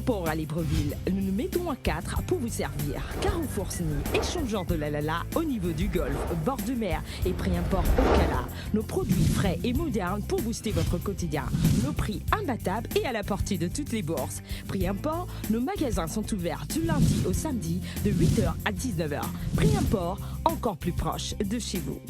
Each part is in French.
Port à Libreville, nous nous mettons à 4 pour vous servir. Carrefour Sny, échangeur de la Lala au niveau du golfe, bord de mer et prix import au Cala. Nos produits frais et modernes pour booster votre quotidien. Nos prix imbattables et à la portée de toutes les bourses. Prix import, nos magasins sont ouverts du lundi au samedi de 8h à 19h. Prix import, encore plus proche de chez vous.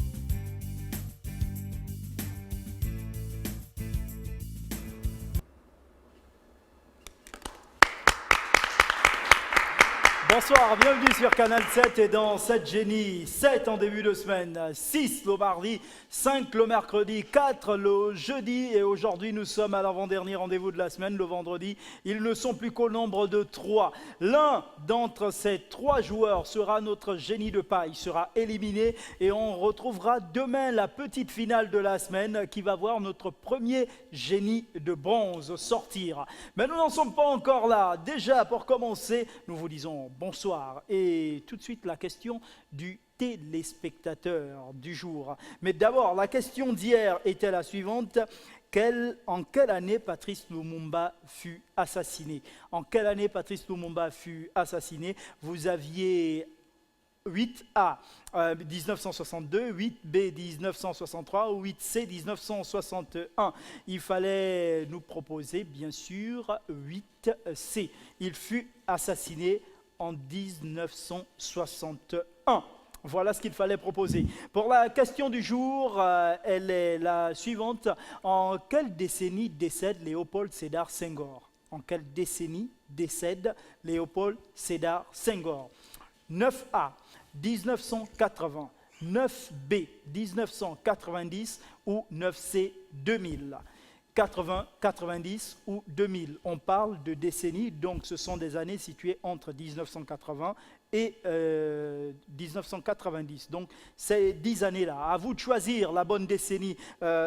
Bonsoir, bienvenue sur Canal 7 et dans 7 Génies, 7 en début de semaine, 6 le mardi, 5 le mercredi, 4 le jeudi et aujourd'hui nous sommes à l'avant-dernier rendez-vous de la semaine, le vendredi. Ils ne sont plus qu'au nombre de 3. L'un d'entre ces 3 joueurs sera notre génie de paille, sera éliminé et on retrouvera demain la petite finale de la semaine qui va voir notre premier génie de bronze sortir. Mais nous n'en sommes pas encore là. Déjà pour commencer, nous vous disons bonsoir et tout de suite la question du téléspectateur du jour. Mais d'abord, la question d'hier était la suivante. En quelle année Patrice Lumumba fut assassiné? En quelle année Patrice Lumumba fut assassiné? Vous aviez 8A 1962, 8B 1963 ou 8C 1961. Il fallait nous proposer bien sûr 8C. Il fut assassiné en 1961. Voilà ce qu'il fallait proposer. Pour la question du jour, elle est la suivante. En quelle décennie décède Léopold Sédar Senghor? En quelle décennie décède Léopold Sédar Senghor? 9A, 1980, 9B, 1990 ou 9C, 2000. 80, 90 ou 2000. On parle de décennies, donc ce sont des années situées entre 1980 et 1990. Donc ces 10 années-là. À vous de choisir la bonne décennie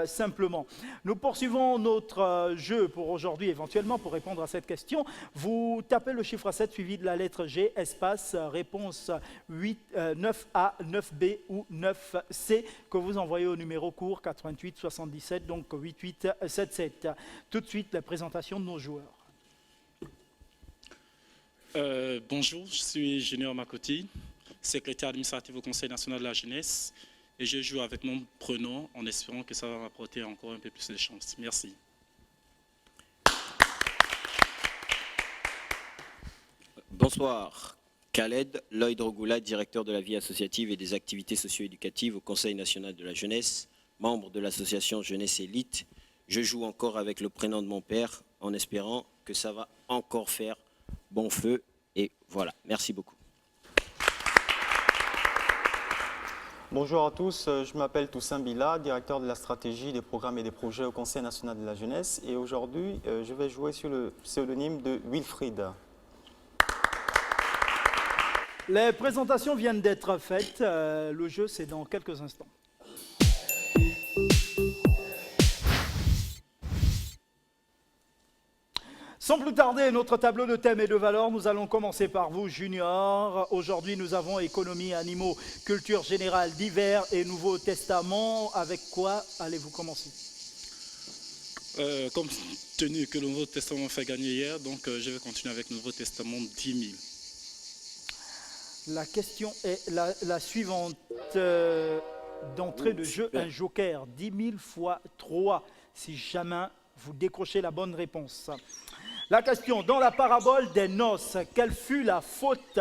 simplement. Nous poursuivons notre jeu pour aujourd'hui, éventuellement pour répondre à cette question. Vous tapez le chiffre 7 suivi de la lettre G, espace, réponse 9A, 9B ou 9C que vous envoyez au numéro court 88 77, donc 8877. Tout de suite, la présentation de nos joueurs. Bonjour, je suis Junior Makoti, secrétaire administratif au Conseil national de la jeunesse et je joue avec mon prénom en espérant que ça va m'apporter encore un peu plus de chance. Merci. Bonsoir, Khaled Lloyd Rogoula, directeur de la vie associative et des activités socio-éducatives au Conseil national de la jeunesse, membre de l'association Jeunesse Élite. Je joue encore avec le prénom de mon père en espérant que ça va encore faire bon feu et voilà, merci beaucoup. Bonjour à tous, je m'appelle Toussaint Bila, directeur de la stratégie, des programmes et des projets au Conseil national de la jeunesse et aujourd'hui je vais jouer sur le pseudonyme de Wilfried. Les présentations viennent d'être faites, le jeu c'est dans quelques instants. Sans plus tarder, notre tableau de thèmes et de valeurs, nous allons commencer par vous, Junior. Aujourd'hui, nous avons économie, animaux, culture générale, divers et Nouveau Testament. Avec quoi allez-vous commencer? Compte tenu que le Nouveau Testament fait gagner hier, donc je vais continuer avec le Nouveau Testament 10 000. La question est la suivante. D'entrée de jeu, un joker, 10 000 fois 3, si jamais vous décrochez la bonne réponse. La question, dans la parabole des noces, quelle fut la faute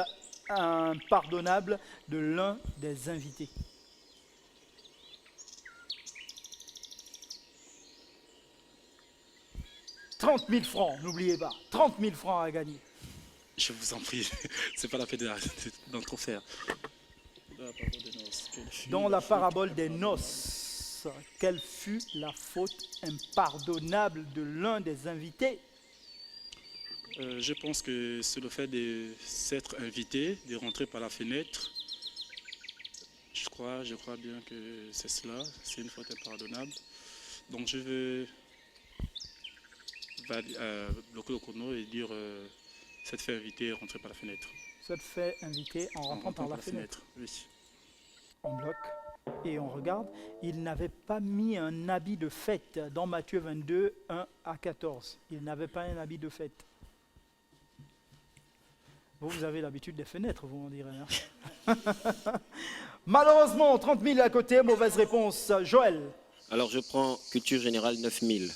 impardonnable de l'un des invités? « 30 000 francs, n'oubliez pas, 30 000 francs à gagner. » Je vous en prie, c'est pas la peine d'en trop faire. Dans la parabole des noces, quelle fut la faute impardonnable de l'un des invités? Je pense que c'est le fait de s'être invité, de rentrer par la fenêtre. Je crois bien que c'est cela, c'est une faute impardonnable. Donc je veux bloquer le chrono et dire s'être fait inviter et rentrer par la fenêtre. S'être fait inviter en rentrant par la fenêtre. Oui. On bloque et on regarde. Il n'avait pas mis un habit de fête dans Matthieu 22, 1 à 14. Il n'avait pas un habit de fête. Vous avez l'habitude des fenêtres, vous, on dirait. Hein. Malheureusement, 30 000 à côté, mauvaise réponse. Joël. Alors je prends culture générale 9000.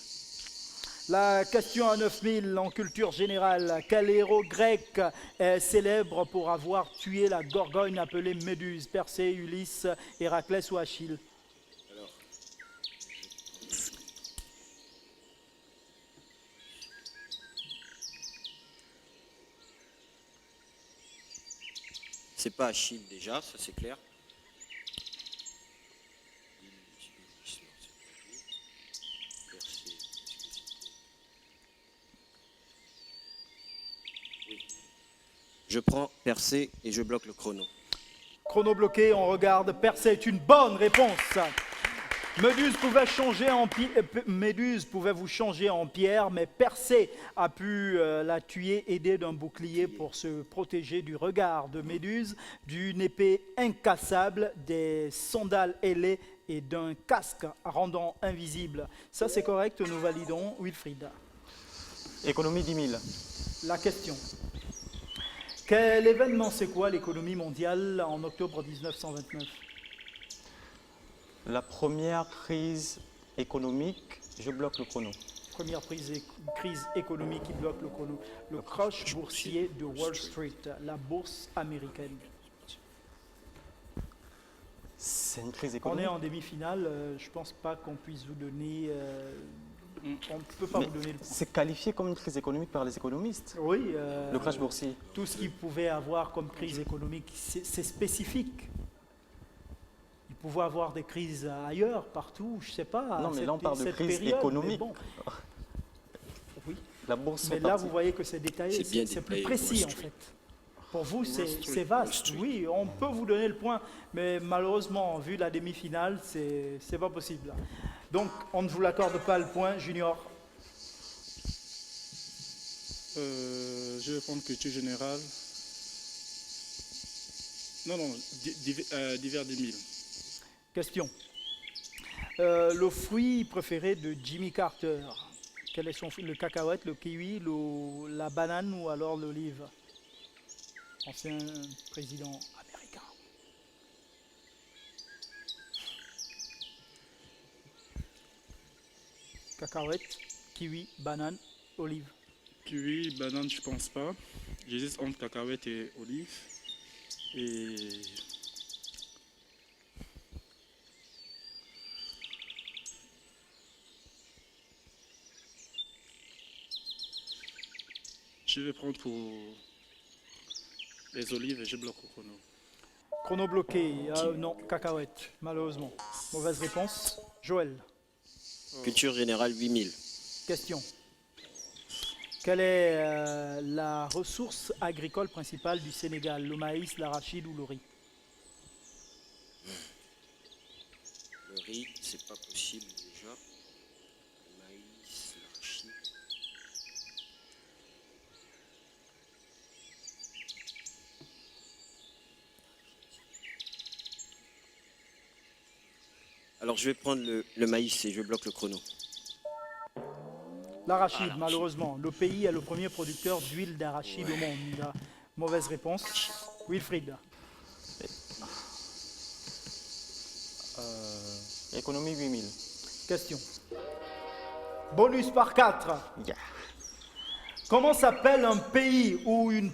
La question à 9 000 en culture générale. Quel héros grec est célèbre pour avoir tué la gorgone appelée Méduse? Persée, Ulysse, Héraclès ou Achille? Alors, c'est pas Achille déjà, ça c'est clair. Je prends Persée et je bloque le chrono. Chrono bloqué, on regarde. Persée est une bonne réponse. Méduse pouvait vous changer en pierre, mais Persée a pu la tuer, aidée d'un bouclier pour se protéger du regard de Méduse, d'une épée incassable, des sandales ailées et d'un casque rendant invisible. Ça, c'est correct, nous validons. Wilfried. Économie 10 000. La question. Quel événement c'est quoi l'économie mondiale en octobre 1929? La première crise économique, je bloque le chrono. Première crise économique qui bloque le chrono. Le crash boursier de Wall Street, la bourse américaine. C'est une crise On est économique. en demi-finale, je ne pense pas qu'on puisse vous donner... on ne peut pas Mais vous donner le point. c'est qualifié comme une crise économique par les économistes. Oui, Le crash boursier. tout ce qu'il pouvait avoir comme crise économique, c'est spécifique. Il pouvait avoir des crises ailleurs, partout, je ne sais pas. Non, mais là, on parle de cette crise période, mais économique. bon. Oui, La bourse mais fait là, partie. vous voyez que c'est détaillé, C'est bien c'est plus détaillé, précis Wall en Street. fait. Pour vous, Wall Street, c'est Wall vaste. Street. Oui, on peut vous donner le point, mais malheureusement, vu la demi-finale, c'est pas possible. Donc, on ne vous l'accorde pas le point, Junior. Je vais prendre culture générale. Non, divers 10 000. Question. Le fruit préféré de Jimmy Carter, quel est son fruit? Le cacahuète, le kiwi, la banane ou alors l'olive? Ancien président américain. Cacahuète, kiwi, banane, olive. Kiwi, banane, je pense pas. J'hésite entre cacahuète et olive. Et je vais prendre pour les olives et je bloque au chrono. Chrono bloqué, non, cacahuète, malheureusement. Mauvaise réponse. Joël, Culture générale 8000. question. Quelle est la ressource agricole principale du Sénégal? Le maïs, l'arachide ou le riz? Le riz, c'est pas possible déjà. Le maïs, l'arachide. Alors je vais prendre le maïs et je bloque le chrono. L'arachide, malheureusement. Le pays est le premier producteur d'huile d'arachide au monde. Mauvaise réponse. Wilfried. Économie 8 000. Question. Bonus par 4. Yeah. Comment s'appelle un pays ou une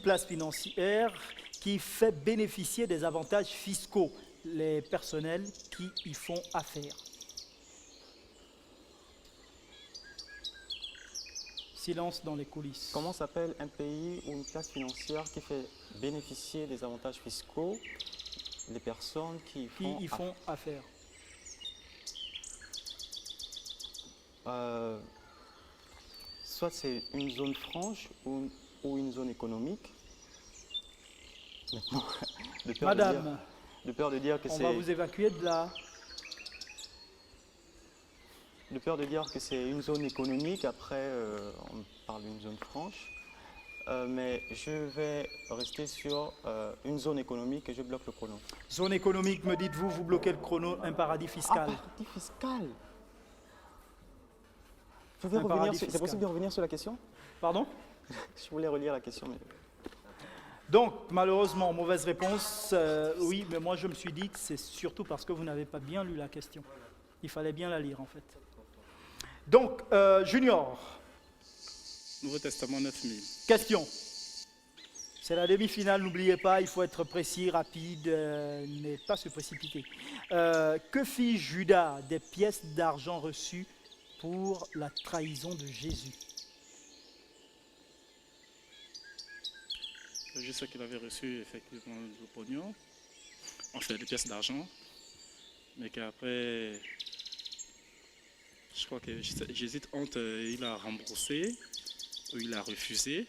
place financière qui fait bénéficier des avantages fiscaux les personnels qui y font affaire? Silence dans les coulisses. Comment s'appelle un pays ou une classe financière qui fait bénéficier des avantages fiscaux des personnes qui y font affaire? Soit c'est une zone franche ou une zone économique. Maintenant, Madame, de peur de dire que on va vous évacuer de là. de peur de dire que c'est une zone économique, après on parle d'une zone franche. Mais je vais rester sur une zone économique et je bloque le chrono. Zone économique, me dites-vous, vous bloquez le chrono, un paradis fiscal. Paradis fiscal. C'est possible de revenir sur la question? Pardon? Je voulais relire la question, mais... Donc, malheureusement, mauvaise réponse. Oui, mais moi je me suis dit que c'est surtout parce que vous n'avez pas bien lu la question. Il fallait bien la lire en fait. Donc, Junior, Nouveau Testament 9000. question. C'est la demi-finale, n'oubliez pas, il faut être précis, rapide, ne pas se précipiter. Que fit Judas des pièces d'argent reçues pour la trahison de Jésus? Je sais qu'il avait reçu effectivement le pognon, enfin des pièces d'argent, mais qu'après, je crois que j'hésite entre il a remboursé ou il a refusé.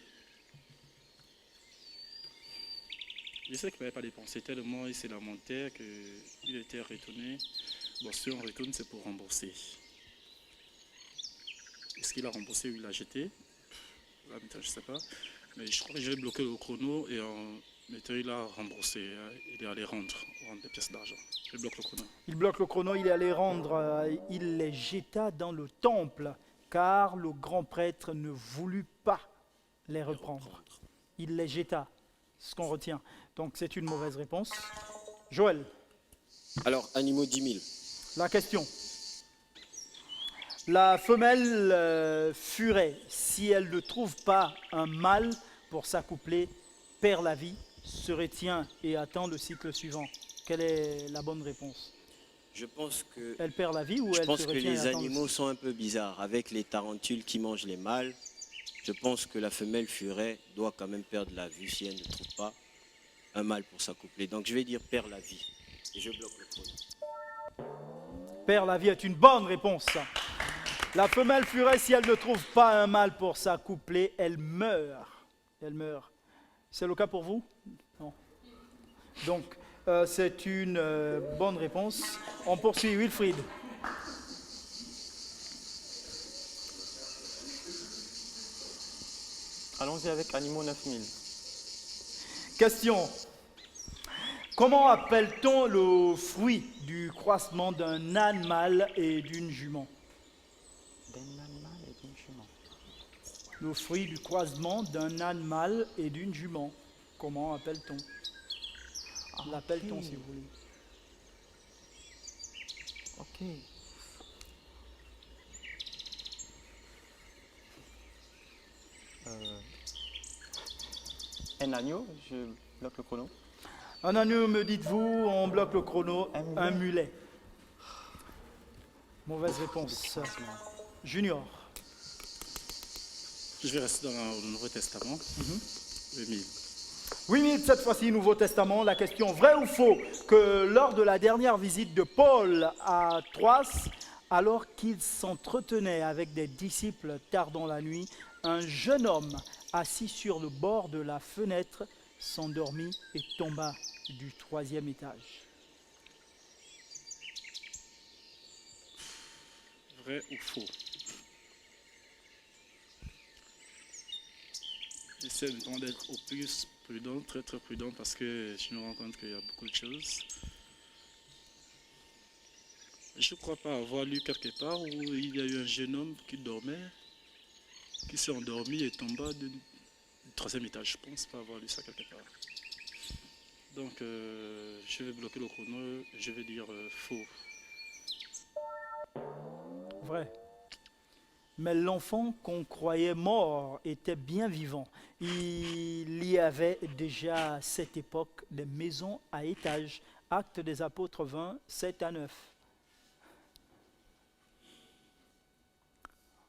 Je sais qu'il n'avait pas dépensé tellement, il s'est lamenté qu'il était retourné. Bon, si on retourne, c'est pour rembourser. Est-ce qu'il a remboursé ou il a jeté? Là, je ne sais pas. Mais je crois que je vais bloquer le chrono et en mettant, il a remboursé. Il est allé rendre des pièces d'argent. Je bloque le chrono. Il bloque le chrono, il est allé rendre, il les jeta dans le temple, car le grand prêtre ne voulut pas les reprendre. Il les jeta, ce qu'on retient. Donc c'est une mauvaise réponse. Joël, Alors, animaux 10 000. la question. La femelle furet, si elle ne trouve pas un mâle pour s'accoupler, perd la vie, se retient et attend le cycle suivant. Quelle est la bonne réponse? Je pense que, Elle perd la vie ou je elle pense se que retient et les attend le animaux sont un peu bizarres. Avec les tarentules qui mangent les mâles, je pense que la femelle furet doit quand même perdre la vie si elle ne trouve pas un mâle pour s'accoupler. Donc je vais dire perd la vie. Et je bloque le chrono. Perd la vie est une bonne réponse. La femelle furet, si elle ne trouve pas un mâle pour s'accoupler, elle meurt. Elle meurt. C'est le cas pour vous? Non. Donc, c'est une bonne réponse. On poursuit. Wilfried. Allons-y avec animaux 9000. Question. Comment appelle-t-on le fruit du croisement d'un âne mâle et d'une jument? D'un animal et d'une jument. Le fruit du croisement d'un âne mâle et d'une jument. Comment appelle-t-on? L'appelle-t-on ok. si vous voulez. Ok. Un agneau, je bloque le chrono. Un agneau, me dites-vous, on bloque le chrono. Un mulet. Un mulet. Mauvaise réponse. Junior. Je vais rester dans le Nouveau Testament. 2000. 8000, cette fois-ci, Nouveau Testament. La question, vrai ou faux, que lors de la dernière visite de Paul à Troas, alors qu'il s'entretenait avec des disciples tard dans la nuit, un jeune homme assis sur le bord de la fenêtre s'endormit et tomba du 3e étage. Vrai ou faux? J'essaie maintenant d'être au plus prudent, très très prudent, parce que je me rends compte qu'il y a beaucoup de choses. Je ne crois pas avoir lu quelque part où il y a eu un jeune homme qui dormait, qui s'est endormi et tomba du 3e étage. Je ne pense pas avoir lu ça quelque part. Donc je vais bloquer le chrono, je vais dire faux. Vrai. Mais l'enfant qu'on croyait mort était bien vivant. Il y avait déjà à cette époque des maisons à étages. Actes des Apôtres 20, 7 à 9.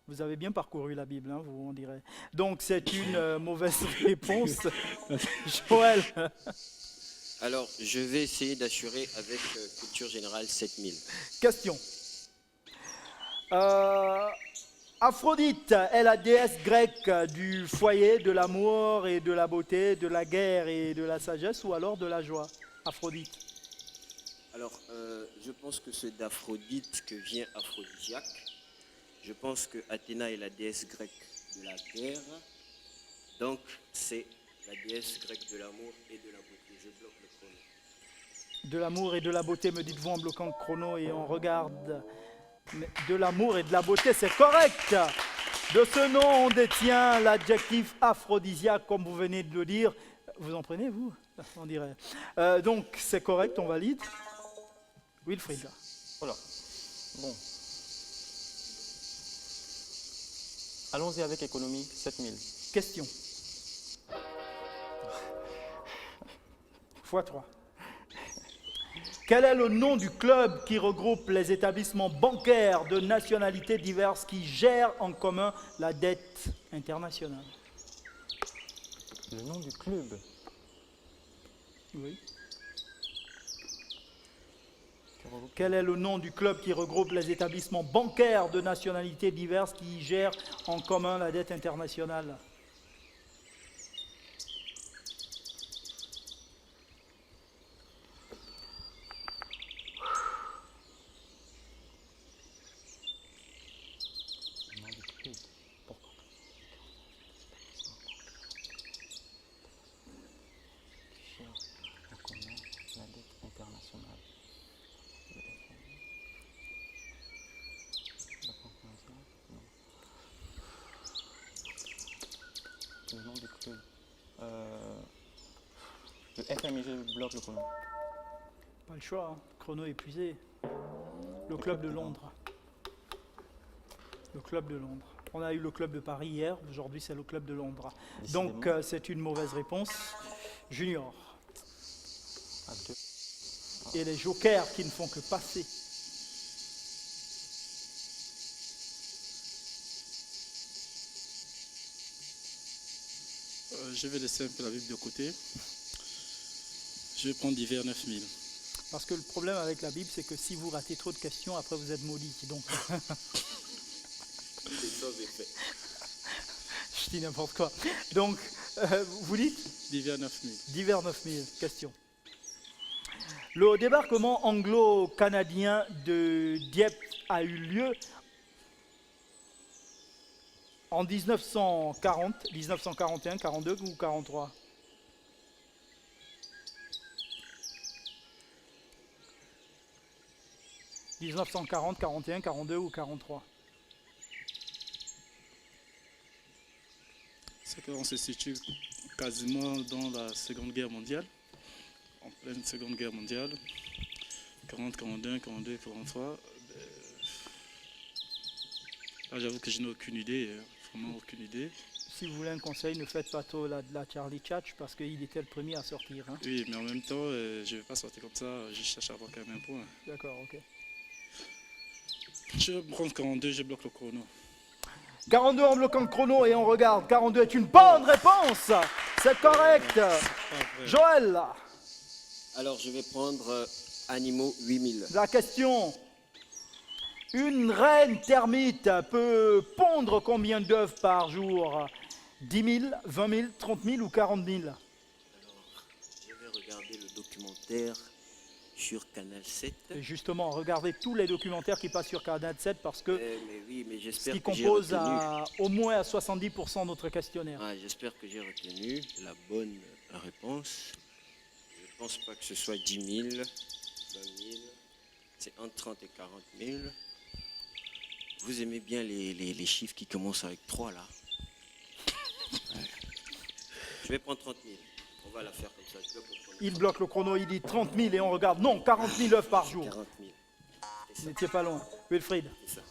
Vous avez bien parcouru la Bible, hein, vous, on dirait. Donc c'est une mauvaise réponse. Joël. Alors, je vais essayer d'assurer avec culture générale 7000. Question. Aphrodite est la déesse grecque du foyer, de l'amour et de la beauté, de la guerre et de la sagesse, ou alors de la joie. Aphrodite. Alors, je pense que c'est d'Aphrodite que vient aphrodisiaque. Je pense que Athéna est la déesse grecque de la guerre. Donc, c'est la déesse grecque de l'amour et de la beauté. Je bloque le chrono. De l'amour et de la beauté, me dites-vous en bloquant le chrono et on regarde. Mais de l'amour et de la beauté, c'est correct. De ce nom, on détient l'adjectif aphrodisiaque, comme vous venez de le dire. Vous en prenez, vous? On dirait. Donc, c'est correct, on valide. Wilfried. Voilà. Bon. Allons-y avec économie, 7000. Question. x3. Quel est le nom du club qui regroupe les établissements bancaires de nationalités diverses qui gèrent en commun la dette internationale? Le nom du club. Oui. Quel est le nom du club qui regroupe les établissements bancaires de nationalités diverses qui gèrent en commun la dette internationale? Le nom du club. Pourquoi? Qui gère en commun la dette internationale. La Banque mondiale? Non. Le nom du club. Le FMI, je bloque le chrono. Pas le choix, hein. Chrono épuisé. Le club de Londres. Le club de Londres. On a eu le club de Paris hier, aujourd'hui c'est le club de Londres. Donc c'est une mauvaise réponse. Junior. À 2. Et les jokers qui ne font que passer. Je vais laisser un peu la Bible de côté. Je vais prendre d'hiver 9000. Parce que le problème avec la Bible, c'est que si vous ratez trop de questions, après vous êtes maudit. Donc, je dis n'importe quoi. Donc, vous dites D'hiver 9000. divers 9000 questions. Le débarquement anglo-canadien de Dieppe a eu lieu en 1940, 1941, 42 ou 43? « 1940, 41, 42 ou 43 ?» C'est qu'on se situe quasiment dans la Seconde Guerre mondiale, en pleine Seconde Guerre mondiale, 40, 41, 42, 43. Là, j'avoue que je n'ai aucune idée, vraiment aucune idée. Si vous voulez un conseil, ne faites pas trop la Charlie Chatch parce qu'il était le premier à sortir. Hein. Oui, mais en même temps, je ne vais pas sortir comme ça, je cherche à avoir quand même un point. D'accord, ok. Je prends 42, je bloque le chrono. 42 en bloquant le chrono et on regarde. 42 est une bonne réponse. C'est correct. Joël, Alors, je vais prendre animaux 8000. la question. Une reine termite peut pondre combien d'œufs par jour? 10 000, 20 000, 30 000 ou 40 000? Alors, je vais regarder le documentaire sur Canal 7. Et justement, regardez tous les documentaires qui passent sur Canal 7 parce que Mais oui, mais ce j'espère qui que j'ai compose retenu. au moins à 70% notre questionnaire. Ah, j'espère que j'ai retenu la bonne réponse. Je ne pense pas que ce soit 10 000, 20 000. C'est entre 30 et 40 000. Vous aimez bien les chiffres qui commencent avec 3 là. Ouais. Je vais prendre 30 000. On va la faire comme ça. Je bloque le chrono. Il bloque le chrono, il dit 30 000 et on regarde. Non, 40 000 œufs par jour. 40 000. Vous n'étiez pas loin. Wilfried. C'est ça.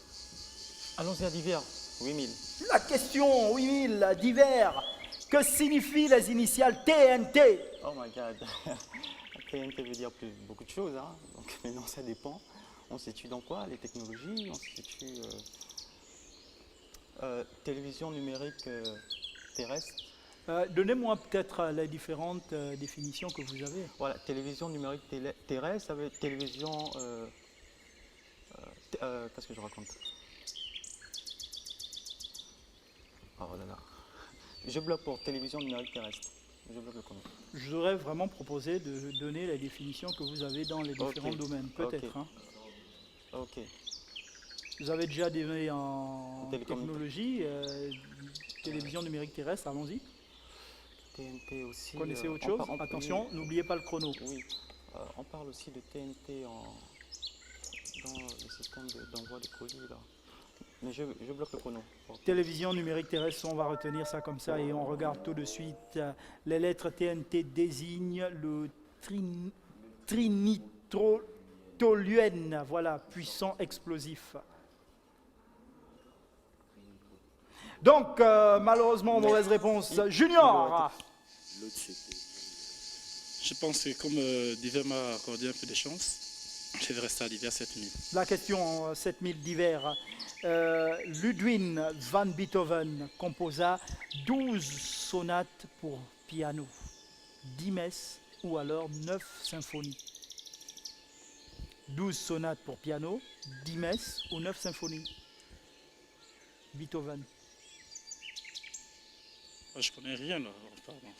Allons-y à divers, 8000. La question 8000 divers. Que signifient les initiales TNT? Oh my god. TNT veut dire beaucoup de choses, hein. Donc maintenant ça dépend. On se situe dans quoi? Les technologies, on se situe télévision numérique terrestre. Donnez-moi peut-être les différentes définitions que vous avez. Voilà, télévision numérique terrestre, ça veut dire télévision. Qu'est-ce que je raconte? Oh là là. Je bloque pour télévision numérique terrestre. Je bloque le chrono. Je voudrais vraiment proposer de donner les définitions que vous avez dans les différents domaines, peut-être. Ok. Hein. Ok. Vous avez déjà donné en Télécom. technologie, télévision numérique terrestre, allons-y. TNT aussi. Vous connaissez autre chose? Attention, n'oubliez pas le chrono. Oui. On parle aussi de TNT dans le système d'envoi de colis là. Mais je bloque le chrono. Télévision numérique terrestre, on va retenir ça comme ça et on regarde tout de suite. Les lettres TNT désignent le trinitrotoluène, voilà, puissant explosif. Donc, malheureusement, mauvaise réponse. Junior. Je pense que comme Diver m'a accordé un peu de chance, je vais rester à Diver 7000. La question 7000 d'hiver. Ludwig van Beethoven composa 12 sonates pour piano, 10 messes ou alors 9 symphonies. 12 sonates pour piano, 10 messes ou 9 symphonies. Beethoven. Ah, je connais rien là, pardon.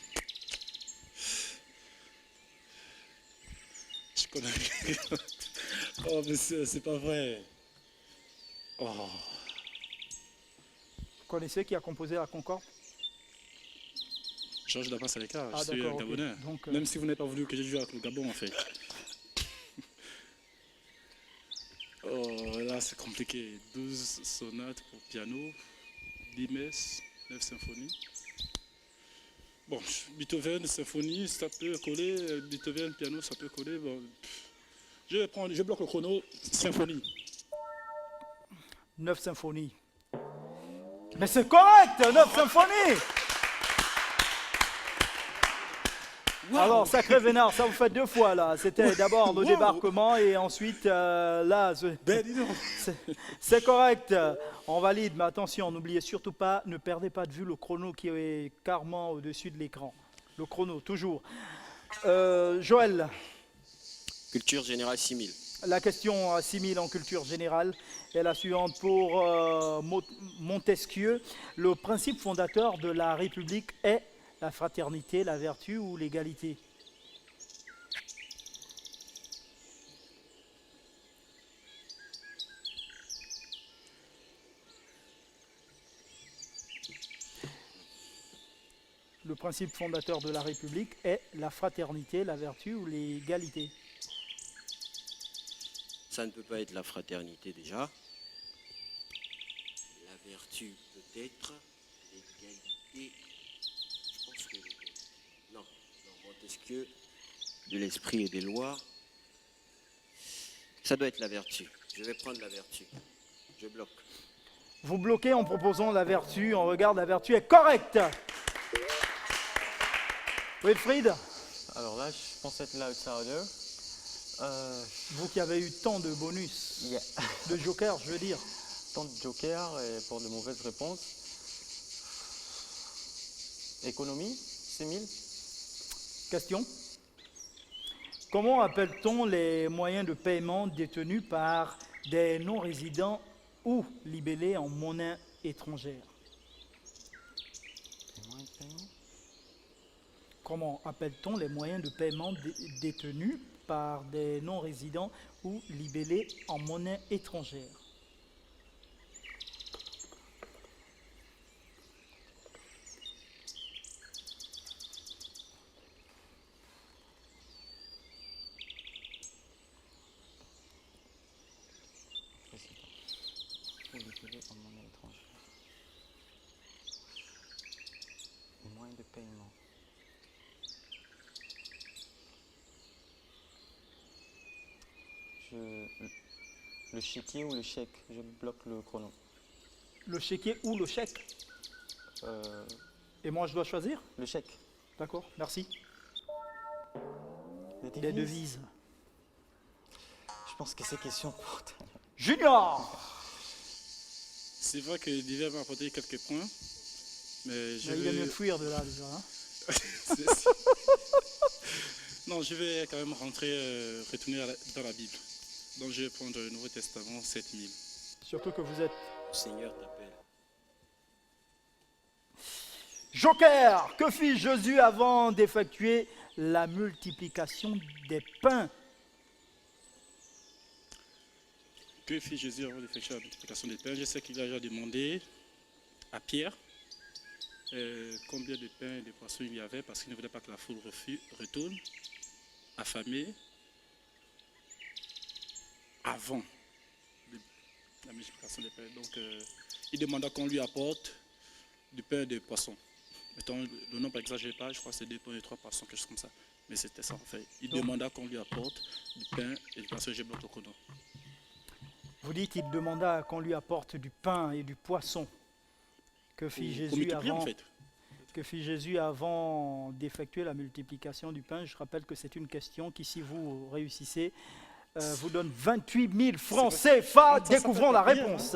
Je connais rien. Oh, mais c'est pas vrai. Oh. Vous connaissez qui a composé la Concorde? Georges Damas Aleka, Ah, je suis d'accord, un Gabonais. ok. Donc, Même si vous n'avez pas voulu que je joue avec le Gabon en fait. Oh, là c'est compliqué. 12 sonates pour piano, 10 messes, 9 symphonies. Bon, Beethoven, symphonie, ça peut coller. Beethoven, piano, ça peut coller. Bon, je bloque le chrono, symphonie. 9 symphonies. Mais c'est correct, 9 symphonies. Wow. Alors, sacré vénard, ça vous fait 2 fois là. C'était d'abord le débarquement et ensuite là. C'est correct, on valide, mais attention, n'oubliez surtout pas, ne perdez pas de vue le chrono qui est carrément au-dessus de l'écran. Le chrono, toujours. Joël. Culture générale 6000. La question 6000 en culture générale est la suivante pour Montesquieu. Le principe fondateur de la République est la fraternité, la vertu ou l'égalité? Le principe fondateur de la République est la fraternité, la vertu ou l'égalité? Ça ne peut pas être la fraternité déjà. La vertu peut-être. L'égalité. Je pense que. Non, Montesquieu, de l'esprit et des lois. Ça doit être la vertu. Je vais prendre la vertu. Je bloque. Vous bloquez en proposant la vertu. On regarde, la vertu est correcte. Wilfried? Alors là, je pense être l'outsider. Vous qui avez eu tant de bonus, Yeah. de jokers, je veux dire. Tant de jokers et pour de mauvaises réponses. Économie, 6000. Question. Comment appelle-t-on les moyens de paiement détenus par des non-résidents ou libellés en monnaie étrangère? Comment appelle-t-on les moyens de paiement détenus par des non-résidents ou libellés en monnaie étrangère? Ou libellés en monnaie étrangère. Moyen de paiement. Le chéquier ou le chèque, je bloque le chrono. Le chéquier ou le chèque? Et moi, je dois choisir? Le chèque. D'accord, merci. Les Les devises. Je pense que ces questions portent. Junior! C'est vrai que Diver m'a apporté quelques points, mais je Il vais... est mieux de fuir de là déjà. Hein? Non, je vais quand même retourner dans la Bible. Donc je vais prendre le Nouveau Testament 7000. Surtout que vous êtes Le Seigneur t'appelle. Joker. Que fit Jésus avant d'effectuer la multiplication des pains? Que fit Jésus avant d'effectuer la multiplication des pains? Je sais qu'il a déjà demandé à Pierre combien de pains et de poissons il y avait parce qu'il ne voulait pas que la foule retourne affamée avant La multiplication des pains. Donc, il demanda qu'on lui apporte du pain et des poissons. Mettons, le nombre n'exagère pas, je crois que c'est 2 pains et 3 poissons, quelque chose comme ça. Mais c'était ça en fait. Il demanda qu'on lui apporte du pain et du poisson. Je bloque le chrono. Vous dites qu'il demanda qu'on lui apporte du pain et du poisson. Que fit Pour Jésus multiplier avant, en fait. que fit Jésus avant d'effectuer la multiplication du pain? Je rappelle que c'est une question qui, si vous réussissez, vous donne 28 000 francs CFA. Découvrons la réponse.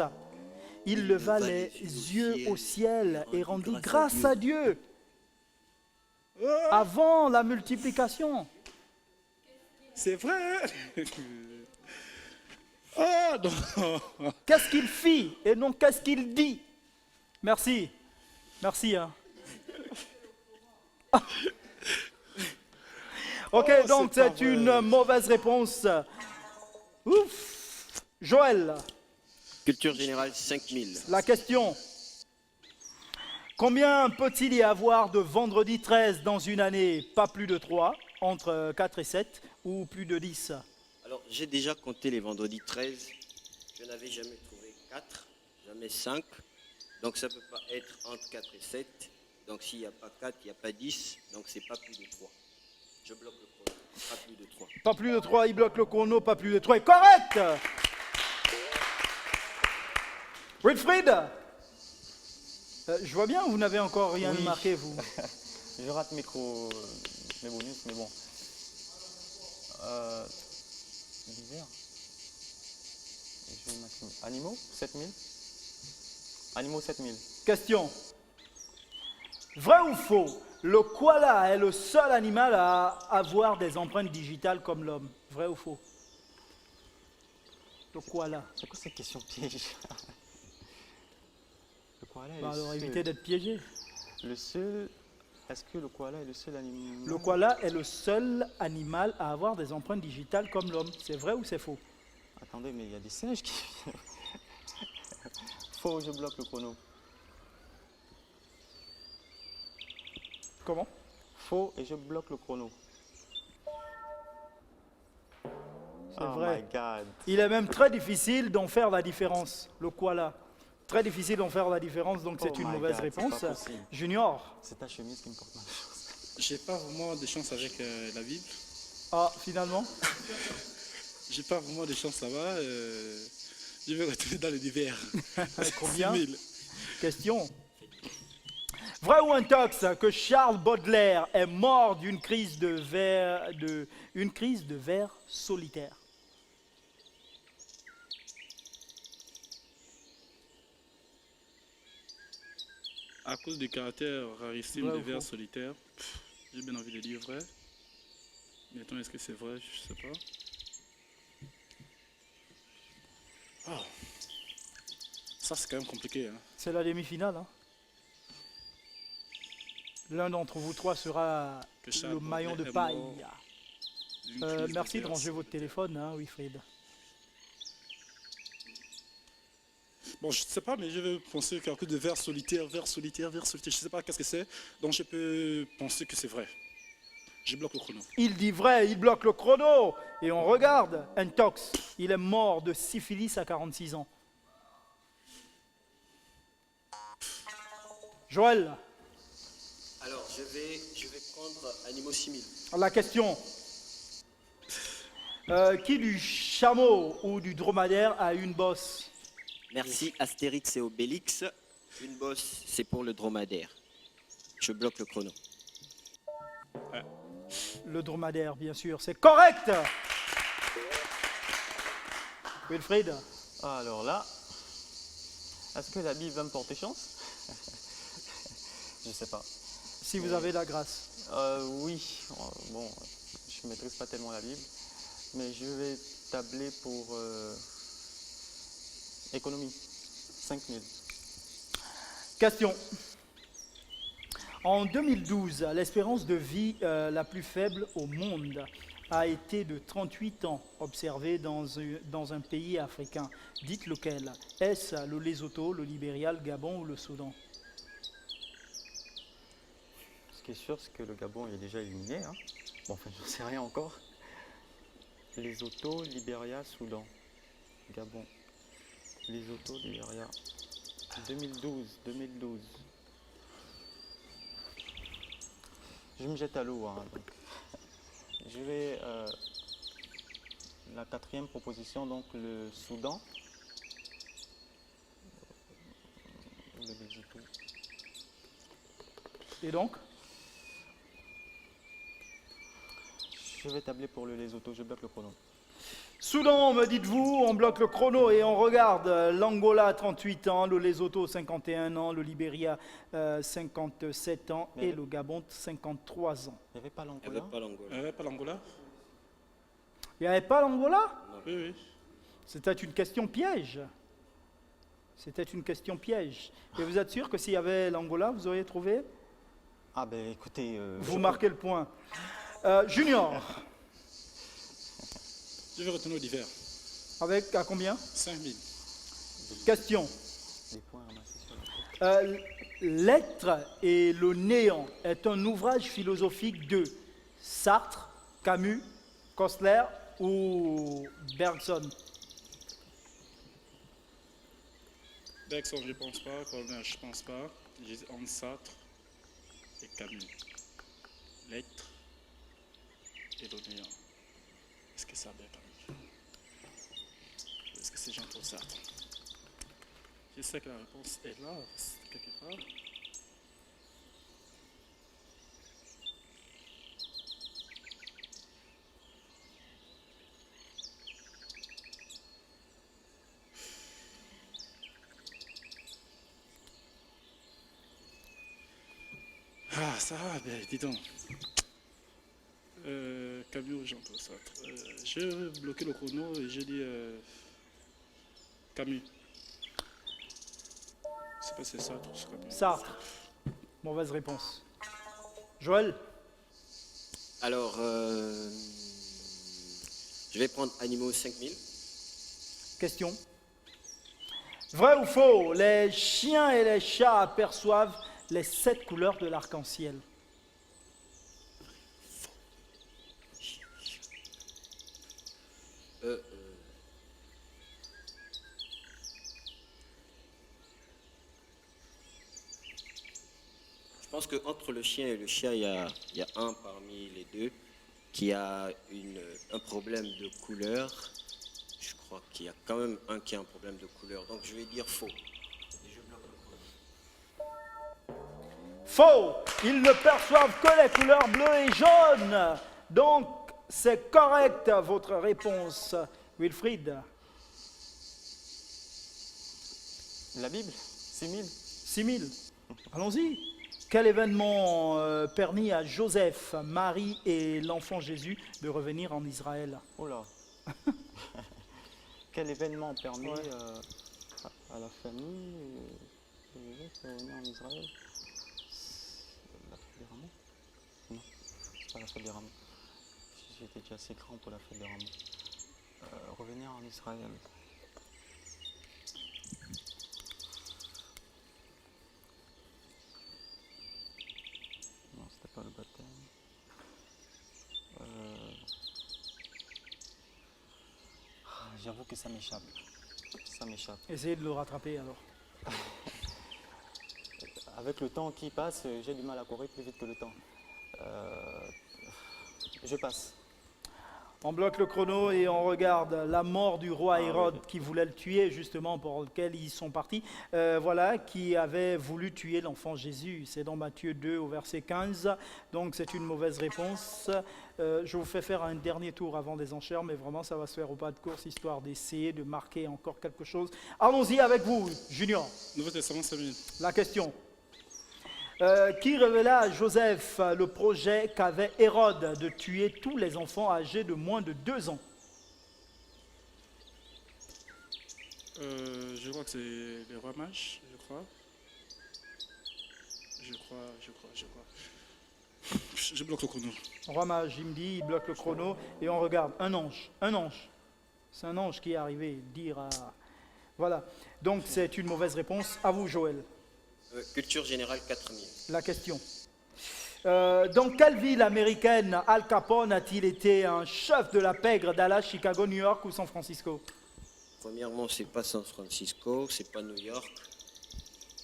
Il leva les yeux au ciel et rendit grâce à Dieu avant la multiplication. C'est vrai. Oh non. Qu'est-ce qu'il fit et non qu'est-ce qu'il dit? Merci. Merci. Hein. Ok, donc c'est une mauvaise réponse. Ouf. Joël, Culture générale 5000. la question. Combien peut-il y avoir de vendredi 13 dans une année? Pas plus de 3, entre 4 et 7, ou plus de 10? Alors, j'ai déjà compté les vendredis 13. Je n'avais jamais trouvé 4, jamais 5. Donc, ça ne peut pas être entre 4 et 7. Donc, s'il n'y a pas 4, il n'y a pas 10. Donc, c'est pas plus de 3. Je bloque le chrono. Pas plus de 3. Pas plus de 3, il bloque le chrono, pas plus de 3. Correct! Wilfried, je vois bien, vous n'avez encore rien Oui. marqué, vous. Je rate mes bonus, mais bon. Divers. Je vais mettre animaux, 7000. Animaux, 7000. Question. Vrai ou faux? Le koala est le seul animal à avoir des empreintes digitales comme l'homme. Vrai ou faux? Le koala. C'est quoi cette question piège? Le koala est Alors le évitez seul. d'être piégé. Le seul. Est-ce que le koala est le seul animal? Le koala est le seul animal à avoir des empreintes digitales comme l'homme. C'est vrai ou c'est faux? Attendez, mais il y a des singes qui. Faux, je bloque le chrono. Comment? Faux et je bloque le chrono. C'est Oh vrai. my god. Il est même très difficile d'en faire la différence, le koala. Très difficile d'en faire la différence, donc c'est Oh une my mauvaise God, c'est réponse. pas possible. Junior. C'est ta chemise qui me porte malchance. J'ai pas vraiment de chance avec la Bible. Ah, finalement. J'ai pas vraiment de chance là-bas. Je vais retourner dans le divers. Combien? 6 000. Question. Vrai ou intox que Charles Baudelaire est mort d'une crise de verre solitaire? À cause du caractère rarissime Vrai des ou vers faux? solitaires, j'ai bien envie de dire vrai. Mais attends, est-ce que c'est vrai? Je sais pas. Ah. Ça, c'est quand même compliqué. Hein. C'est la demi-finale. Hein. L'un d'entre vous trois sera Que Charles le maillon de Baudelaire est paille. mort d'une crise Merci de vers ranger votre solitaires. téléphone, hein, Wilfried. Bon, je sais pas, mais je vais penser qu'à cause de vers solitaire, je sais pas qu'est-ce que c'est. Donc je peux penser que c'est vrai. Je bloque le chrono. Il dit vrai, il bloque le chrono. Et on regarde, intox, il est mort de syphilis à 46 ans. Joël, Alors, je vais prendre animaux 6000. la question. Qui du chameau ou du dromadaire a une bosse? Merci Astérix et Obélix. Une bosse, c'est pour le dromadaire. Je bloque le chrono. Le dromadaire, bien sûr, c'est correct. Wilfried, Alors là, est-ce que la Bible va me porter chance? Je sais pas. si vous avez la grâce. Oui, bon, je maîtrise pas tellement la Bible, mais je vais tabler pour économie, 5000. Question. En 2012, l'espérance de vie la plus faible au monde a été de 38 ans, observée dans un pays africain. Dites lequel? Est-ce le Lesotho, le Libéria, le Gabon ou le Soudan? Ce qui est sûr, c'est que le Gabon est déjà éliminé. Hein. Bon, enfin, je ne sais rien encore. Lesotho, Libéria, Soudan. Gabon. Les autos derrière. 2012. Je me jette à l'eau. Hein, donc. Je vais... la quatrième proposition, donc le Soudan. Le Lesotho. Et donc, Je vais tabler pour le Lesotho, je bloque le chrono. Soudan, me dites-vous, on bloque le chrono et on regarde l'Angola 38 ans, le Lesotho 51 ans, le Libéria 57 ans et le Gabon 53 ans. Il n'y avait pas Il n'y l'Angola. avait pas l'Angola. Il n'y avait pas l'Angola? Il n'y avait pas l'Angola? Oui, oui. C'était une question piège. C'était une question piège. Et vous êtes sûr que s'il y avait l'Angola, vous auriez trouvé? Ah ben écoutez... Vous marquez le point. Junior, Je vais retourner au divers. avec à combien? 5000. Question. Des points ramassés sur la tête. L'être et le néant est un ouvrage philosophique de Sartre, Camus, Kostler ou Bergson? Bergson, je ne pense pas. Corneille, je ne pense pas. J'ai Hans Sartre et Camus. L'être et le néant. Est-ce que ça bien Camus? Est-ce que c'est Jean-Paul Sartre? Je sais que la réponse est là, quelque part. Ah, ça va, ben, dis donc. Camus ou Jean-Paul Sartre. Je vais bloquer le chrono et je dis Camus. Je sais pas si c'est Sartre ou c'est Camus. Sartre. Mauvaise réponse. Joël, Alors, je vais prendre Animaux 5000. question. Vrai ou faux, les chiens et les chats aperçoivent les 7 couleurs de l'arc-en-ciel? Je pense qu'entre le chien et le chat, il y a un parmi les deux qui a un problème de couleur. Je crois qu'il y a quand même un qui a un problème de couleur. Donc je vais dire faux. Et je bloque le chrono. Faux. Ils ne perçoivent que les couleurs bleues et jaunes. Donc, c'est correct votre réponse, Wilfried. La Bible 6000. 6000. Allons-y. Quel événement permit à Joseph, Marie et l'enfant Jésus de revenir en Israël? Oh là. Quel événement permet Ouais. à la famille de revenir en Israël? La fête des rameaux? Non, c'est pas la fête des rameaux. J'étais déjà assez grand pour la fête des rameaux. Revenir en Israël. Non, c'était pas le baptême. J'avoue que ça m'échappe. Ça m'échappe. Essayez de le rattraper alors. Avec le temps qui passe, j'ai du mal à courir plus vite que le temps. Je passe. On bloque le chrono et on regarde la mort du roi Hérode oui. qui voulait le tuer justement pour lequel ils sont partis. Voilà, qui avait voulu tuer l'enfant Jésus. C'est dans Matthieu 2 au verset 15. Donc c'est une mauvaise réponse. Je vous fais faire un dernier tour avant des enchères, mais vraiment ça va se faire au pas de course, histoire d'essayer de marquer encore quelque chose. Allons-y avec vous, Junior. Nouveau Testament 5000. La question. Qui révéla à Joseph le projet qu'avait Hérode de tuer tous les enfants âgés de moins de 2 ans? Je crois que c'est les rois mages, je crois. Je bloque le chrono. Roi mage, il me dit, il bloque le chrono et on regarde. Un ange. C'est un ange qui est arrivé dire à... Voilà. Donc c'est une mauvaise réponse. À vous, Joël. Culture générale 4000. La question. Dans quelle ville américaine Al Capone a-t-il été un chef de la pègre? Dallas, Chicago, New York ou San Francisco? Premièrement, c'est pas San Francisco, c'est pas New York.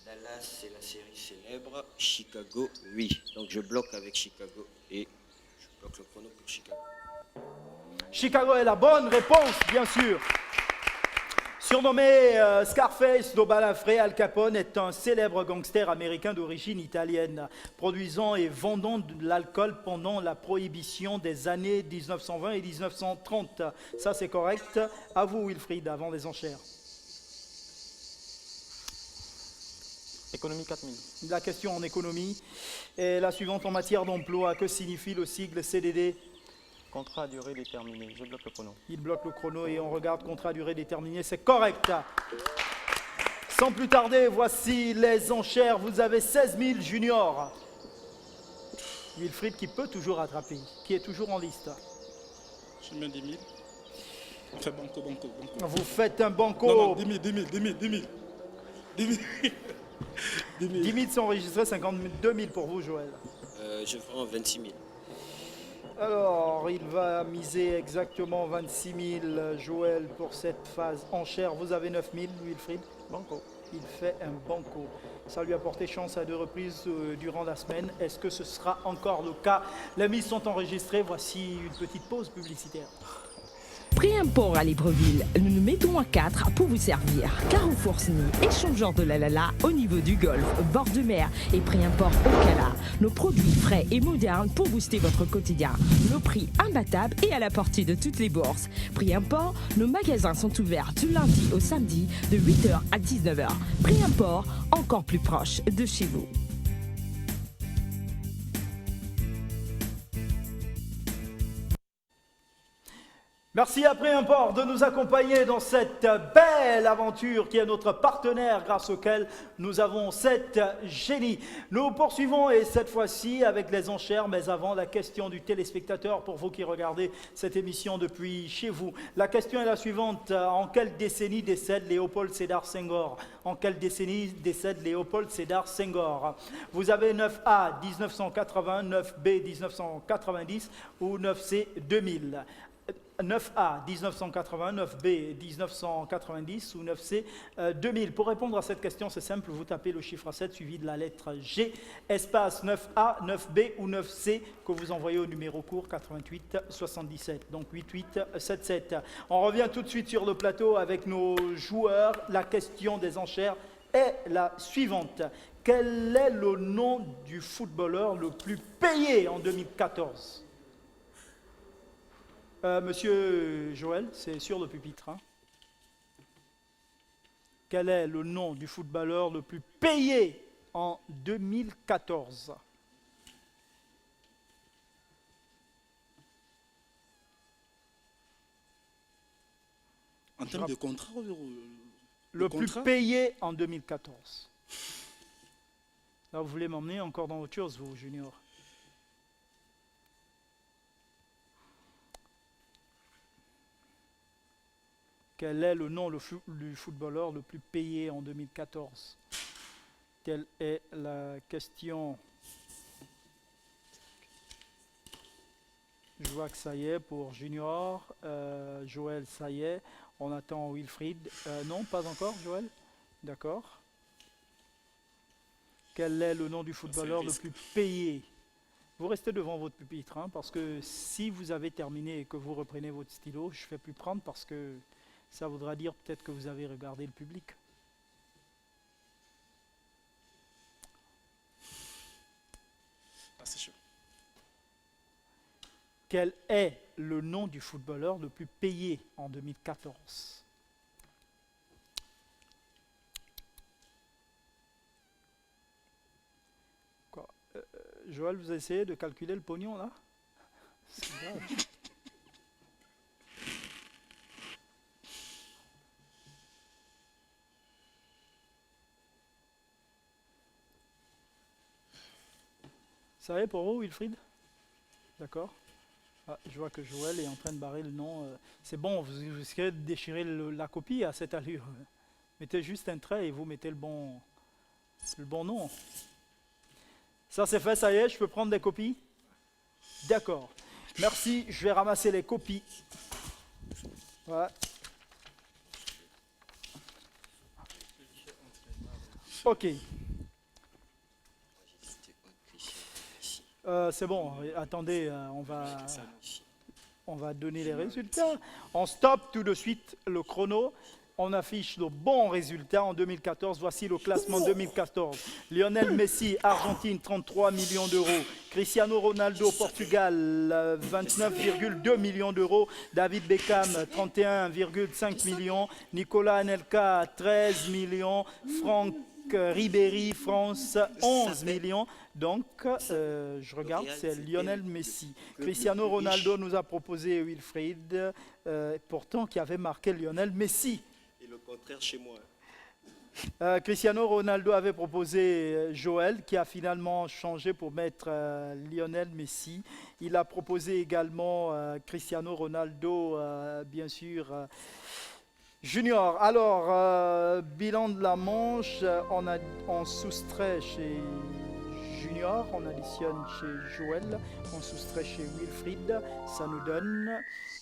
Dallas, c'est la série célèbre. Chicago, oui. Donc je bloque avec Chicago et je bloque le chrono pour Chicago. Chicago est la bonne réponse, bien sûr. Surnommé Scarface do Balafré, Al Capone est un célèbre gangster américain d'origine italienne, produisant et vendant de l'alcool pendant la prohibition des années 1920 et 1930. Ça, c'est correct. À vous, Wilfried, avant les enchères. Économie 4000. La question en économie est la suivante en matière d'emploi. Que signifie le sigle CDD? Contrat à durée déterminée. Je bloque le chrono. Il bloque le chrono et on regarde contrat à durée déterminée. C'est correct. Sans plus tarder, voici les enchères. Vous avez 16 000 juniors. Wilfried qui peut toujours rattraper, qui est toujours en liste. Je mets 10 000. On fait banco, banco, banco. Vous faites un banco. Non, 10 000, 10 000, 10 000, 10 000. 10 000. 10 000 sont enregistrés, 52 000 pour vous, Joël. Je prends 26 000. Alors, il va miser exactement 26 000, Joël, pour cette phase enchère. Vous avez 9 000, Wilfried. Banco. Il fait un banco. Ça lui a porté chance à 2 reprises durant la semaine. Est-ce que ce sera encore le cas? Les mises sont enregistrées. Voici une petite pause publicitaire. Pré-import à Libreville, nous nous mettons à 4 pour vous servir. Carrefour Sny, échangeur de la Lala au niveau du golfe, bord de mer et pré-import au Cala. Nos produits frais et modernes pour booster votre quotidien. Nos prix imbattables et à la portée de toutes les bourses. Pré-import, nos magasins sont ouverts du lundi au samedi de 8h à 19h. Pré-import, encore plus proche de chez vous. Merci à Pré-Import de nous accompagner dans cette belle aventure qui est notre partenaire grâce auquel nous avons cette génie. Nous poursuivons et cette fois-ci avec les enchères, mais avant la question du téléspectateur pour vous qui regardez cette émission depuis chez vous. La question est la suivante. En quelle décennie décède Léopold Sédar Senghor? En quelle décennie décède Léopold Sédar Senghor? Vous avez 9A 1980, 9B 1990 ou 9C 2000. 9A 1980, 9B 1990 ou 9C 2000. Pour répondre à cette question, c'est simple, vous tapez le chiffre 7 suivi de la lettre G, espace 9A, 9B ou 9C que vous envoyez au numéro court 88 77, donc 8877. On revient tout de suite sur le plateau avec nos joueurs. La question des enchères est la suivante. Quel est le nom du footballeur le plus payé en 2014 ? Monsieur Joël, c'est sur le pupitre. Hein. Quel est le nom du footballeur le plus payé en 2014 ? En termes de contrat le plus payé en 2014. Là, vous voulez m'emmener encore dans autre chose, vous, Junior ? Quel est le nom du footballeur le plus payé en 2014 ? Telle est la question. Je vois que ça y est pour Junior. Joël, ça y est. On attend Wilfried. Non, pas encore, Joël ? D'accord. Quel est le nom du footballeur le plus payé ? Vous restez devant votre pupitre, hein, parce que si vous avez terminé et que vous reprenez votre stylo, je ne fais plus prendre parce que ça voudra dire peut-être que vous avez regardé le public. Ah, c'est chaud. Quel est le nom du footballeur le plus payé en 2014 ? Quoi, Joël, vous essayez de calculer le pognon là ? C'est grave. Ça y est pour vous, Wilfried ? D'accord. Ah, je vois que Joël est en train de barrer le nom. C'est bon, vous risquez de déchirer la copie à cette allure. Mettez juste un trait et vous mettez le bon nom. Ça c'est fait, ça y est, je peux prendre des copies ? D'accord. Merci, je vais ramasser les copies. Voilà. Ok. C'est bon, attendez, on va donner les résultats. On stoppe tout de suite le chrono. On affiche le bon résultat en 2014. Voici le classement 2014. Lionel Messi, Argentine, 33 millions d'euros. Cristiano Ronaldo, Portugal, 29,2 millions d'euros. David Beckham, 31,5 millions. Nicolas Anelka, 13 millions. Franck Ribéry, France, 11 millions. Donc, je regarde, c'est Lionel Messi. Cristiano Ronaldo nous a proposé Wilfried, pourtant qui avait marqué Lionel Messi. Et le contraire chez moi. Cristiano Ronaldo avait proposé Joël, qui a finalement changé pour mettre Lionel Messi. Il a proposé également Cristiano Ronaldo, bien sûr, Junior. Alors, bilan de la manche, on soustrait chez Junior, on additionne chez Joël, on soustrait chez Wilfried, ça nous donne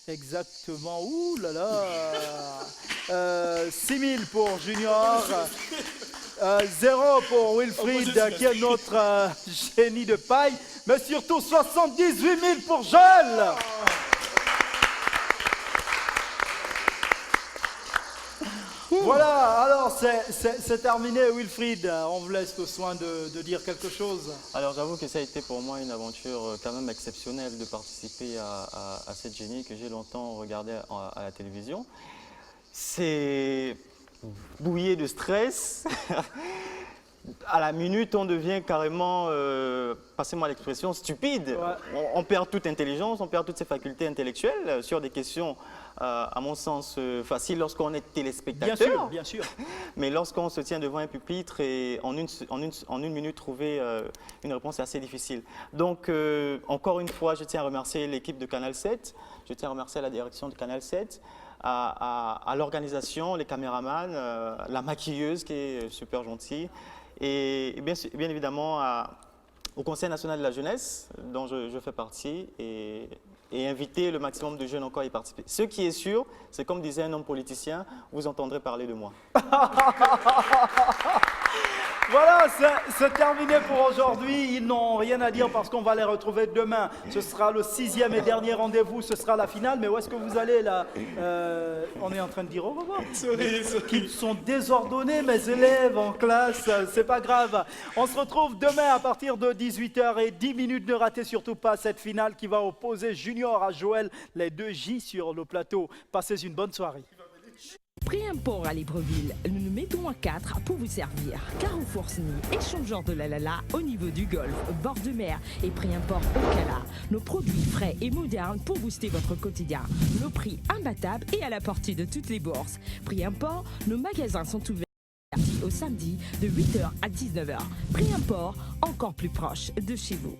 exactement, ouh là là, 6 000 pour Junior, 0 pour Wilfried qui est notre génie de paille, mais surtout 78 000 pour Joël. Voilà, alors c'est terminé Wilfried, on vous laisse le soin de dire quelque chose. Alors j'avoue que ça a été pour moi une aventure quand même exceptionnelle de participer à cette génie que j'ai longtemps regardé à la télévision. C'est bouillé de stress. À la minute, on devient carrément, passez-moi l'expression, stupide. Ouais. On perd toute intelligence, on perd toutes ses facultés intellectuelles sur des questions, à mon sens, faciles lorsqu'on est téléspectateur. Bien sûr, bien sûr. Mais lorsqu'on se tient devant un pupitre et en une minute trouver une réponse est assez difficile. Donc, encore une fois, je tiens à remercier l'équipe de Canal 7, je tiens à remercier la direction de Canal 7, à l'organisation, les caméramans, la maquilleuse qui est super gentille. Et bien évidemment au Conseil national de la jeunesse, dont je fais partie, et inviter le maximum de jeunes encore à y participer. Ce qui est sûr, c'est comme disait un homme politicien, vous entendrez parler de moi. Voilà, c'est terminé pour aujourd'hui. Ils n'ont rien à dire parce qu'on va les retrouver demain. Ce sera le 6e et dernier rendez-vous, ce sera la finale. Mais où est-ce que vous allez là? On est en train de dire au revoir. Qu'ils sont désordonnés, mes élèves en classe, c'est pas grave. On se retrouve demain à partir de 18h10. Ne ratez surtout pas cette finale qui va opposer Junior à Joël, les deux J sur le plateau. Passez une bonne soirée. Pré-import à Libreville, nous nous mettons à 4 pour vous servir. Carrefour SNI, échangeur de la au niveau du golfe, bord de mer et pré-import au Cala. Nos produits frais et modernes pour booster votre quotidien. Nos prix imbattables et à la portée de toutes les bourses. Pré-import, nos magasins sont ouverts au samedi de 8h à 19h. Pré-import, encore plus proche de chez vous.